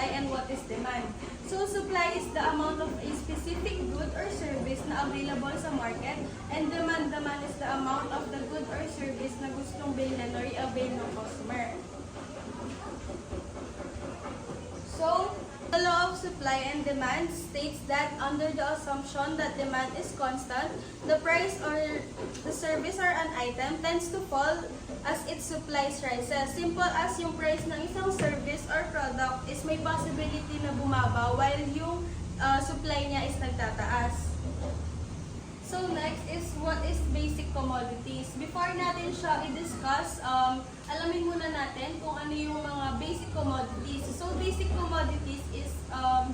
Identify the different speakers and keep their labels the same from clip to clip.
Speaker 1: supply and what is demand? So supply is the amount of a specific good or service na available sa market, and demand naman is the amount of the good or service na gustong bilhin or i-avail ng customer. So, the law of supply and demand states that under the assumption that demand is constant, the price or the service or an item tends to fall as its supply rises. Simple as yung price ng isang service or product is may possibility na bumaba while yung supply niya is nagtataas. So next is what is basic commodities. Before natin siya i-discuss, alamin muna natin kung ano yung mga basic commodities. So basic commodities is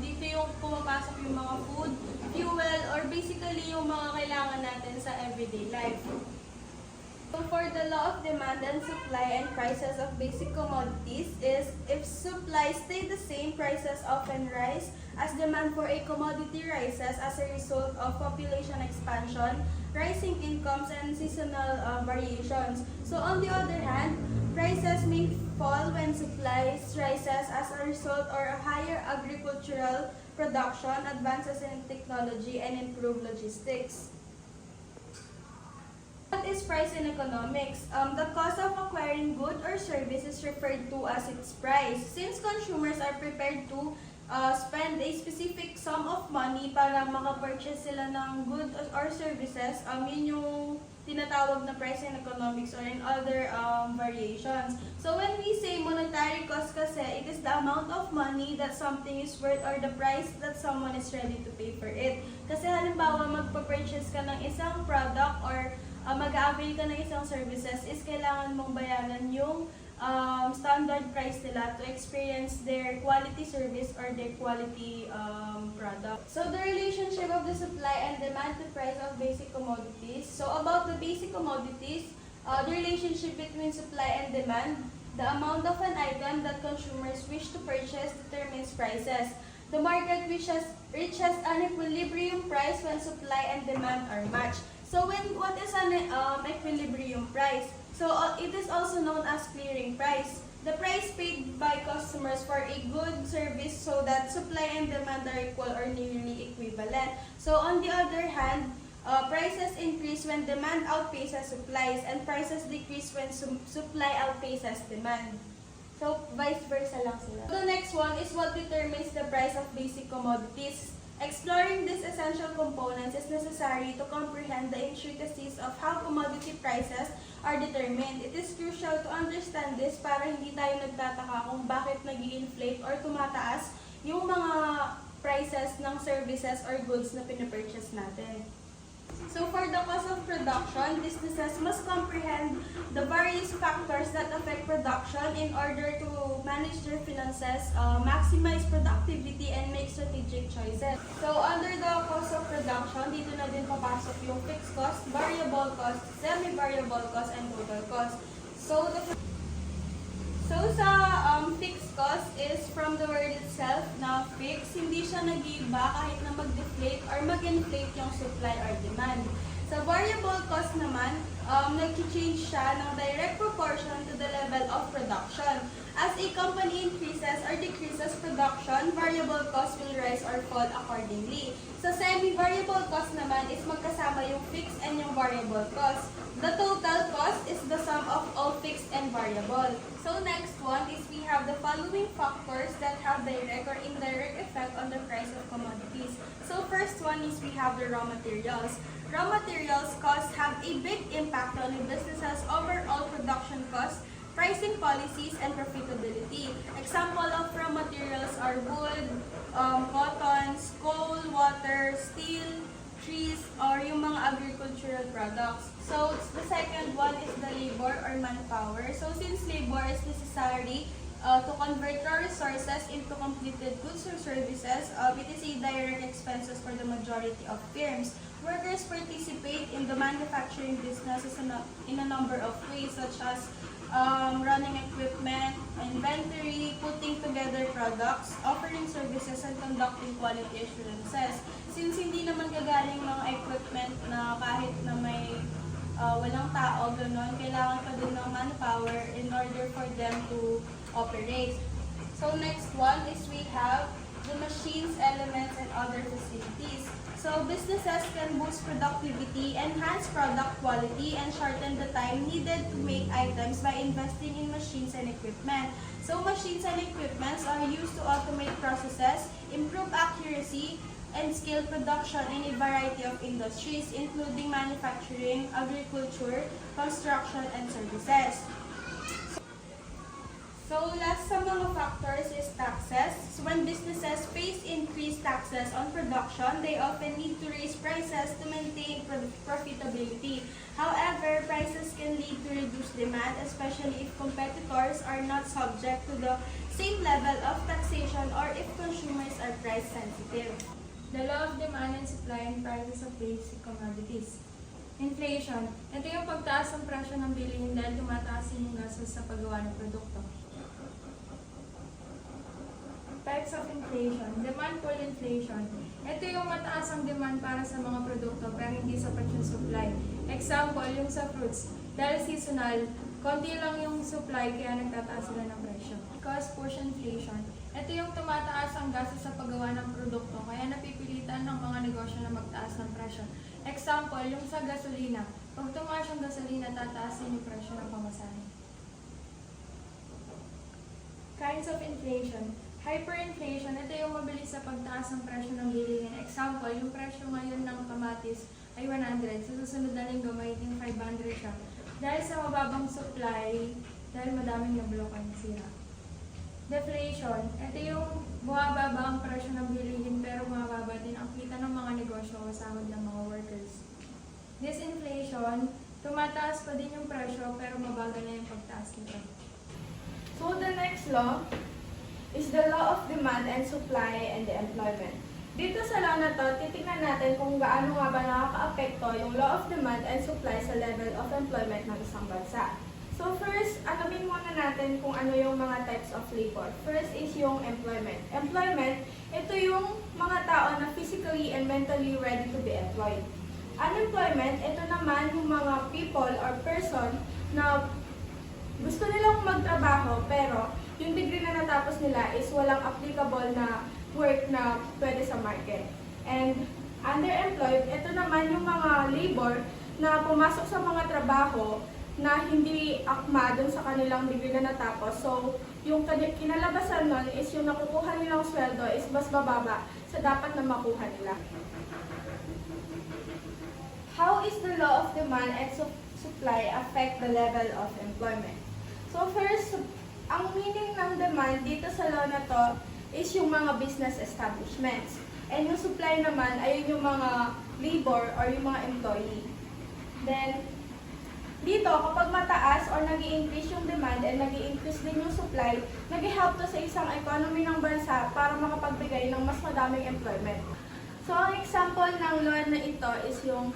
Speaker 1: dito yung pumapasok yung mga food, fuel, or basically yung mga kailangan natin sa everyday life. So for the law of demand and supply and prices of basic commodities is if supply stay the same, prices often rise as demand for a commodity rises as a result of population expansion, rising incomes, and seasonal variations. So on the other hand, prices may fall when supply rises as a result or a higher agricultural production, advances in technology, and improved logistics. What is price in economics? The cost of acquiring good or service is referred to as its price. Since consumers are prepared to spend a specific sum of money para makapurchase sila ng good or services, yun yung tinatawag na price in economics or in other variations. So when we say monetary cost kasi, it is the amount of money that something is worth or the price that someone is ready to pay for it. Kasi halimbawa magpa-purchase ka ng isang product or mag-a-avail ka ng isang services is kailangan mong bayaran yung standard price nila to experience their quality service or their quality product. So the relationship of the supply and demand to price of basic commodities. So about the basic commodities, the relationship between supply and demand, the amount of an item that consumers wish to purchase determines prices. The market reaches an equilibrium price when supply and demand are matched. So what is an equilibrium price? So it is also known as clearing price. The price paid by customers for a good service so that supply and demand are equal or nearly equivalent. So on the other hand, prices increase when demand outpaces supplies and prices decrease when supply outpaces demand. So vice versa lang sila. The next one is what determines the price of basic commodities. Exploring these essential components is necessary to comprehend the intricacies of how commodity prices are determined. It is crucial to understand this para hindi tayo nagtataka kung bakit nag-i-inflate or tumataas yung mga prices ng services or goods na pinapurchase natin. So for the cost of production, businesses must comprehend the various factors that affect production in order to manage their finances, maximize productivity, and make strategic choices. So under the cost of production, dito na din papasok yung fixed cost, variable cost, semi-variable cost, and total cost. So sa fixed cost is from the word itself na fixed, hindi siya nag-iiba kahit na mag-deflate or mag-inflate yung supply or demand. Sa variable cost naman, nag-change siya ng direct proportion to the level of production. As a company increases or decreases production, variable cost will rise or fall accordingly. Sa semi-variable cost naman is magkasama yung fixed and yung variable cost. The total cost is the sum of all fixed and variable. So next one is we have the following factors that have direct or indirect effect on the price of commodities. So first one is we have the raw materials. Raw materials costs have a big impact on a business's overall production costs, pricing policies, and profitability. Example of raw materials are wood, cottons, coal, water, steel, trees, or yung mga agricultural products. So the second one is the labor or manpower. So since labor is necessary to convert raw resources into completed goods or services, it is a direct expenses for the majority of firms. Workers participate in the manufacturing businesses in a number of ways, such as running equipment, inventory, putting together products, offering services, and conducting quality assurances. Since hindi naman gagaling mga equipment na kahit na may walang tao, gano'n, kailangan pa din ng manpower in order for them to operate. So next one is we have the machines, elements, and other facilities. So businesses can boost productivity, enhance product quality, and shorten the time needed to make items by investing in machines and equipment. So machines and equipments are used to automate processes, improve accuracy, and scale production in a variety of industries, including manufacturing, agriculture, construction, and services. So last sa mga factors is taxes. So when businesses face increased taxes on production, they often need to raise prices to maintain profitability. However, prices can lead to reduced demand, especially if competitors are not subject to the same level of taxation or if consumers are price sensitive.
Speaker 2: The law of demand and supply and prices of basic commodities. Inflation. Ito yung pagtaas ng presyo ng bilihin dahil tumataas yung gastos sa paggawa ng produkto. Effects of inflation. Demand pull inflation. Ito yung mataas ang demand para sa mga produkto pero hindi sapat yung supply. Example, yung sa fruits. Dahil seasonal, konti lang yung supply kaya nagtataas sila ng presyo. Cost push inflation. Ito yung tumataas ang gastos sa paggawa ng produkto kaya napipilitan ng mga negosyo na magtaas ng presyo. Example, yung sa gasolina. Pag tumaas yung gasolina, tataas din yung presyo ng pamasahe. Kinds of inflation. Hyperinflation, ito yung mabilis sa pagtaas ng presyo ng bilihin. Example, yung presyo ngayon ng kamatis ay 100. Sa susunod na linggo, magiging 500 siya. Dahil sa mababang supply, dahil madaming nablok ang sira. Deflation, ito yung bumababa ang presyo ng bilihin pero mababa din ang kita ng mga negosyo o sahod ng mga workers. Disinflation, tumataas pa din yung presyo pero mabagal na yung pagtaas nito.
Speaker 1: So the next law is the law of demand and supply and the employment. Dito sa law na to, titingnan natin kung gaano nga ba nakaka-apekto yung law of demand and supply sa level of employment ng isang bansa. So first, alamin muna natin kung ano yung mga types of labor. First is yung employment. Employment, ito yung mga tao na physically and mentally ready to be employed. Unemployment, ito naman yung mga people or person na gusto nilang magtrabaho pero yung degree na natapos nila is walang applicable na work na pwede sa market. And underemployed, ito naman yung mga labor na pumasok sa mga trabaho na hindi akma dun sa kanilang degree na natapos. So, yung kinalabasan nun is yung nakukuha nilang sweldo is mas bababa sa dapat na makuha nila. How is the law of demand and supply affect the level of employment? So first, ang meaning ng demand dito sa law na to is yung mga business establishments. And yung supply naman ay yung mga labor or yung mga employee. Then, dito, kapag mataas or nag-i-increase yung demand and nag-i-increase din yung supply, nag-i-help to sa isang economy ng bansa para makapagbigay ng mas madaming employment. So, ang example ng law na ito is yung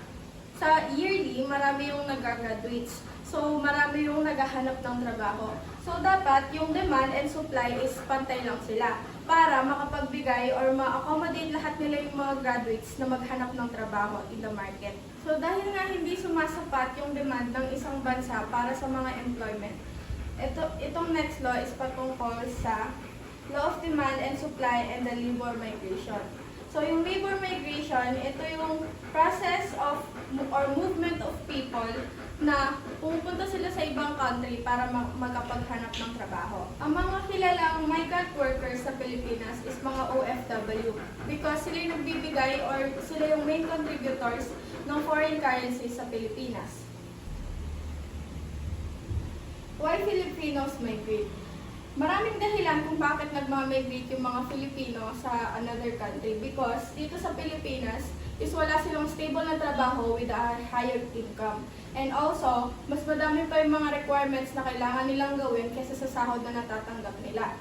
Speaker 1: sa yearly, marami yung nag-graduates. So, marami yung naghahanap ng trabaho. So, dapat yung demand and supply is pantay lang sila para makapagbigay or ma-accommodate lahat nila yung mga graduates na maghanap ng trabaho in the market. So, dahil nga hindi sumasapat yung demand ng isang bansa para sa mga employment, itong next law is patungkol sa law of demand and supply and the labor migration. So, yung labor migration, ito yung process of or movement of people na pupunta sila sa ibang country para magkapaghanap ng trabaho. Ang mga kilalang migrant workers sa Pilipinas is mga OFW because sila yung nagbibigay or sila yung main contributors ng foreign currency sa Pilipinas. Why Filipinos migrate? Maraming dahilan kung bakit nagmamigrate yung mga Filipino sa another country because dito sa Pilipinas is wala silang stable na trabaho with a higher income. And also, mas madami pa yung mga requirements na kailangan nilang gawin kaysa sa sahod na natatanggap nila.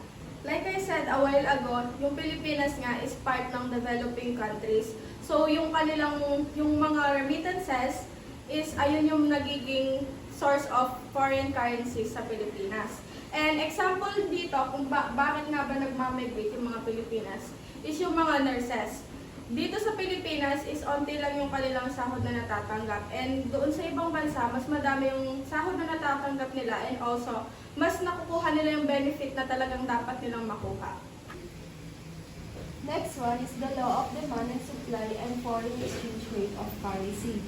Speaker 1: Like I said a while ago, yung Pilipinas nga is part ng developing countries. So yung mga remittances is ayun yung nagiging source of foreign currency sa Pilipinas. And example dito kung bakit nga ba nagmamigrate yung mga Pilipinas is yung mga nurses.
Speaker 3: Dito sa Pilipinas is onti lang yung kanilang sahod na natatanggap. And doon sa ibang bansa, mas madami yung sahod na natatanggap nila and also mas nakukuha nila yung benefit na talagang dapat nilang makuha.
Speaker 1: Next one is the law of demand and supply and foreign exchange rate of currency.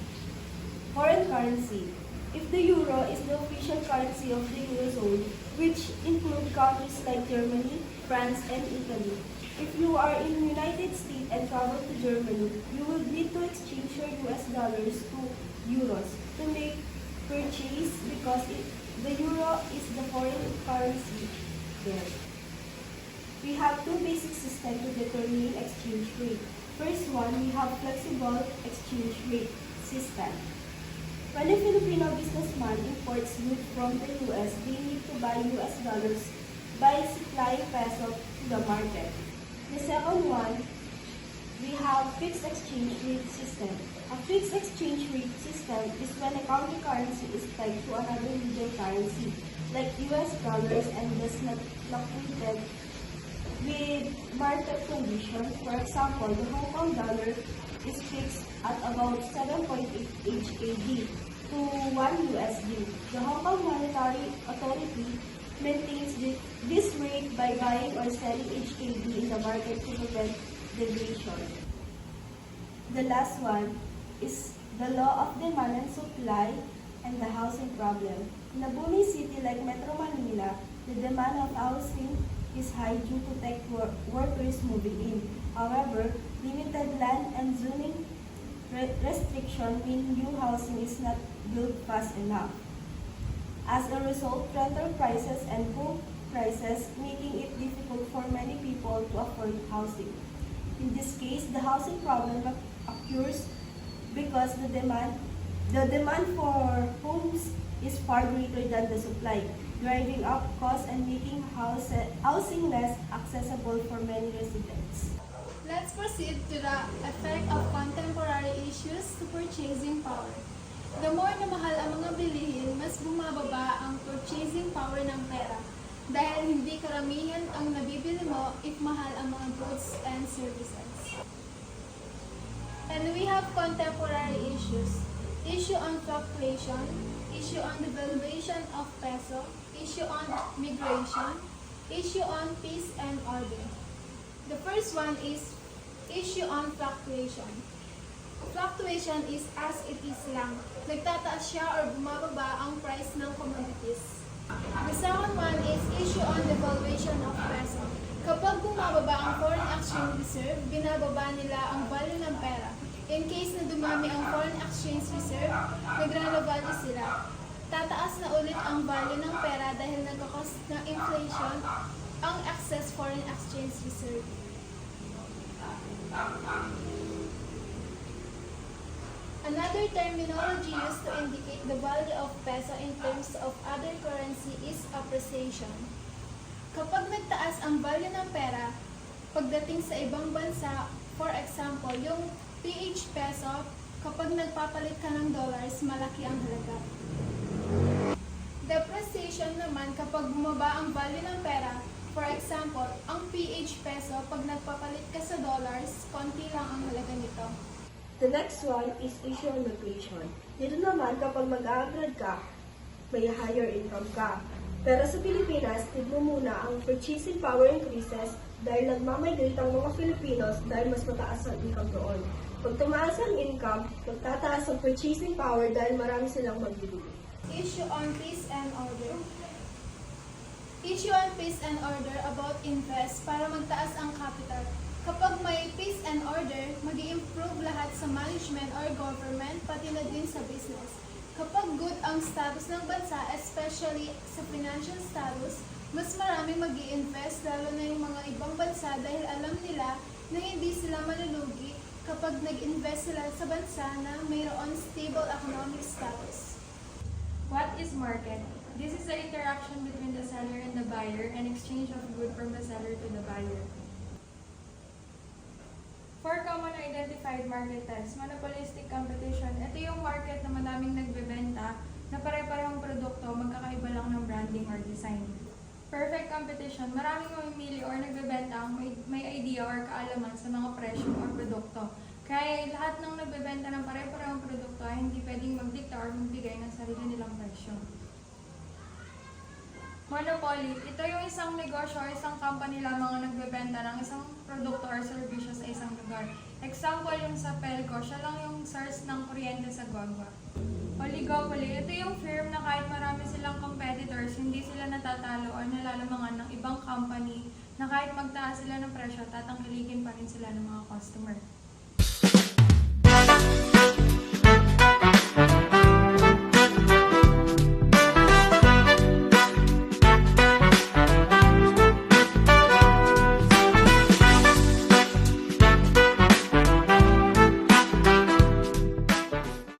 Speaker 1: Foreign currency. If the euro is the official currency of the Eurozone, which include countries like Germany, France, and Italy, if you are in the United States and travel to Germany, you will need to exchange your US dollars to euros to make purchase because the euro is the foreign currency there. We have two basic systems to determine exchange rate. First one, we have flexible exchange rate system. When a Filipino businessman imports goods from the US, they need to buy US dollars by supplying peso to the market. The second one, we have fixed exchange rate system. A fixed exchange rate system is when a country currency is pegged to another region currency, like US dollars, and does not fluctuate with market conditions. For example, the Hong Kong dollar is fixed at about 7.8 HKD to 1 USD. The Hong Kong Monetary Authority maintains this rate by buying or selling HKD in the market to prevent deviation. The last one is the law of demand and supply and the housing problem. In a booming city like Metro Manila, the demand of housing is high due to tech workers moving in. However, limited land and zoning restriction mean new housing is not built fast enough. As a result, rental prices and home prices making it difficult for many people to afford housing. In this case, the housing problem occurs because the demand for homes is far greater than the supply, driving up costs and making housing less accessible for many residents.
Speaker 2: Let's proceed to the effect of contemporary issues to purchasing power. The more na mahal ang mga bilihin, mas bumababa ang purchasing power ng pera dahil hindi karamihan ang nabibili mo if mahal ang mga goods and services. And we have contemporary issues. Issue on fluctuation, issue on devaluation of peso, issue on migration, issue on peace and order. The first one is issue on fluctuation. Fluctuation is as it is lang. Nagtataas siya or bumababa ang price ng commodities. The second one is issue on devaluation of peso. Kapag bumababa ang foreign exchange reserve, binababa nila ang value ng pera. In case na dumami ang foreign exchange reserve, nagre-revalue sila. Tataas na ulit ang value ng pera dahil nagkakos ng inflation ang excess foreign exchange reserve. Another terminology used to indicate the value of peso in terms of other currency is appreciation. Kapag nagtaas ang value ng pera, pagdating sa ibang bansa, for example, yung PH peso, kapag nagpapalit ka ng dollars, malaki ang halaga. Depreciation naman kapag bumaba ang value ng pera, for example, ang PH peso, pag nagpapalit ka sa dollars, konti lang ang halaga nito.
Speaker 1: The next one is issue on inflation. Dito naman, kapag mag-abroad ka, may higher income ka. Pero sa Pilipinas, tignan muna ang purchasing power increases dahil nagmamigrate ang mga Filipinos dahil mas mataas ang income doon. Pag tumaas ang income, magtataas ang purchasing power dahil marami silang magbibili.
Speaker 2: Issue on peace and order. Issue on peace and order about invest para magtaas ang capital. Kapag may peace and order, mag-i-improve lahat sa management or government, pati na din sa business. Kapag good ang status ng bansa, especially sa financial status, mas marami mag-i-invest, lalo na yung mga ibang bansa dahil alam nila na hindi sila malulugi kapag nag-invest sila sa bansa na mayroon stable economic status.
Speaker 4: What is market? This is the interaction between the seller and the buyer and exchange of good from the seller to the buyer. For common identified market types, monopolistic competition, ito yung market na madaming nagbebenta na pare-parehong produkto, magkakaiba lang ng branding or design. Perfect competition. Maraming mamimili or nagbebenta ang may idea or kaalaman sa mga presyo or produkto. Kaya lahat ng nagbebenta ng pare-parehong produkto ay hindi pwedeng magdikta or magbigay ng sarili nilang presyo. Monopoly. Ito yung isang negosyo o isang company lamang ang nagbebenta ng isang produkto or serbisyo sa isang lugar. Example, yung sa Pelco, siya lang yung source ng kuryente sa Guagua. Oligopoly. Ito yung firm na kahit marami silang competitors, hindi sila natatalo o nalalamangan ng ibang company na kahit magtaas sila ng presyo, tatangkilikin pa rin sila ng mga customer.